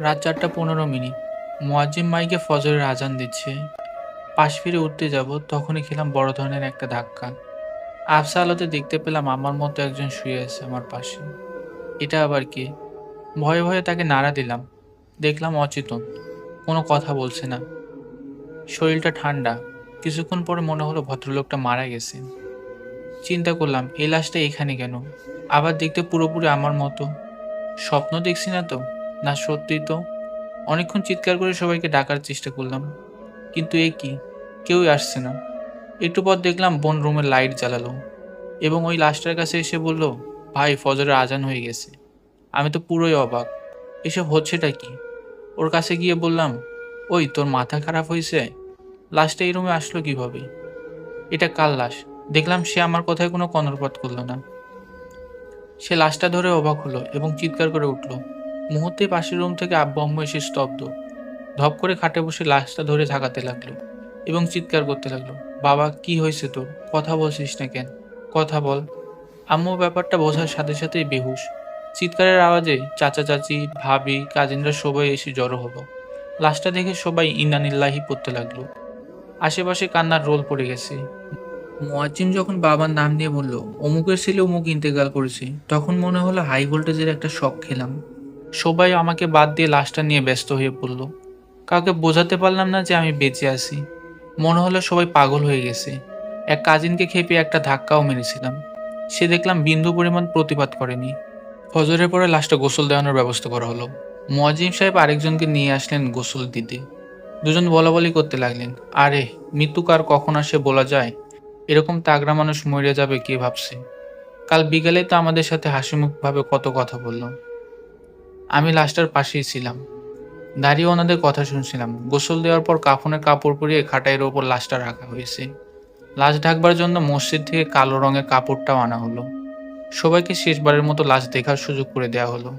রাত 4:15। মুয়াজ্জিম মাইকে ফজরের আজান দিচ্ছে। পাশ ফিরে উঠতে যাব, তখনই খেলাম বড় ধরনের একটা ধাক্কা। আবছা আলোতে দেখতে পেলাম আমার মতো একজন শুয়ে আছে আমার পাশে। এটা আবার কে? ভয়ে ভয়ে তাকে নাড়া দিলাম। দেখলাম অচেতন, কোনো কথা বলছে না, শরীরটা ঠান্ডা। কিছুক্ষণ পরে মনে হলো ভদ্রলোকটা মারা গেছেন। চিন্তা করলাম, এই লাশটা এখানে কেন? আবার দেখতে পুরোপুরি আমার মতো। স্বপ্ন দেখছি না তো? না সত্যি তো? অনেকক্ষণ চিৎকার করে সবাইকে ডাকার চেষ্টা করলাম, কিন্তু এ কি, কেউই আসছে না। একটু পর দেখলাম বোন রুমের লাইট জ্বালালো এবং ওই লাশটার কাছে এসে বলল, ভাই ফজরের আজান হয়ে গেছে। আমি তো পুরোই অবাক, এসব হচ্ছেটা কি? ওর কাছে গিয়ে বললাম, ওই তোর মাথা খারাপ হয়েছে? লাশটা এই রুমে আসলো কিভাবে? এটা কার লাশ? দেখলাম সে আমার কথায় কোনো কর্ণপাত করলো না। সে লাশটা ধরে অবাক হলো এবং চিৎকার করে উঠল। মুহূর্তে পাশের রুম থেকে আব্বু আম্মু এসে স্তব্ধ। ধপ করে খাটে বসে লাশটা ধরে ঝাঁকাতে লাগলো এবং চিৎকার করতে লাগলো, বাবা কি হয়েছে তোর? কথা বলছিস না কেন? কথা বল। আম্মু ব্যাপারটা বোঝার সাথে সাথেই বেহুশ। চিৎকারের আওয়াজে চাচা চাচি, ভাবি, কাজিনরা সবাই এসে জড়ো হলো। লাশটা দেখে সবাই ইন্নানিল্লাহি পড়তে লাগলো। আশেপাশে কান্নার রোল পড়ে গেছে। মুয়াজ্জিম যখন বাবার নাম নিয়ে বলল, অমুকের ছেলে অমুক ইন্তেকাল করেছে, তখন মনে হলো হাই ভোল্টেজের একটা শক খেলাম। সবাই আমাকে বাদ দিয়ে লাশটা নিয়ে ব্যস্ত হয়ে পড়ল। কাউকে বোঝাতে পারলাম না যে আমি বেঁচে আছি। মনে হলো সবাই পাগল হয়ে গেছে। এক কাজিনকে খেপে একটা ধাক্কাও মেরেছিলাম, সে দেখলাম বিন্দু পরিমাণ প্রতিবাদ করেনি। ফজরের পরে লাশটা গোসল দেওয়ানোর ব্যবস্থা করা হলো। মুয়াজ্জিম সাহেব আরেকজনকে নিয়ে আসলেন গোসল দিতে। দুজন বলাবলি করতে লাগলেন, আরে মৃত্যু কার কখন আসে বলা যায়? এরকম তাগড়া মানুষ মরে যাবে কে ভাবছে? কাল বিকালে তো আমাদের সাথে হাসিমুখ ভাবে কত কথা বলল। আমি লাশটার পাশেই ছিলাম, দাঁড়িয়ে ওনাদের কথা শুনছিলাম। গোসল দেওয়ার পর কাফনের কাপড় পরিয়ে খাটাইয়ের ওপর লাশটা রাখা হয়েছে। লাশ ঢাকবার জন্য মসজিদ থেকে কালো রঙের কাপড়টাও আনা হলো। সবাইকে শেষবারের মতো লাশ দেখার সুযোগ করে দেওয়া হলো।